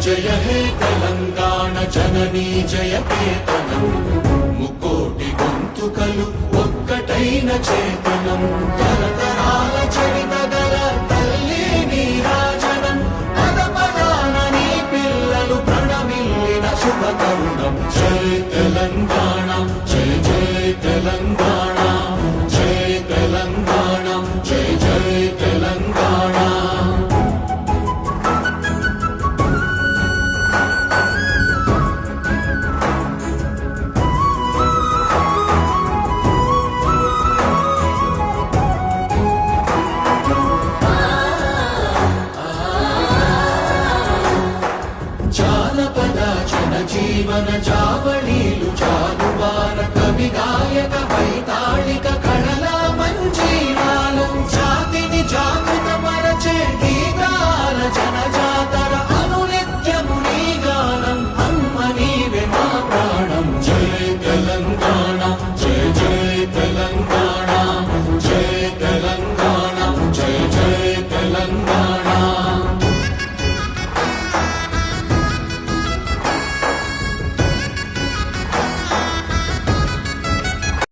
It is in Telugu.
జయ హే తెలంగాణ జననీ జయ కేతనం ముకోటి గొంతుకలు ఒక్కటైన చేతనం తరతరాల చరిత గల తల్లి నీరాజనం పద పదాన నీ పిల్లలు ప్రణమిల్లిన శుభ తరుణం జయ తెలంగాణ జయ జయ తెలంగాణ జయ తెలంగాణ జయ జయ తెలంగాణ జీవన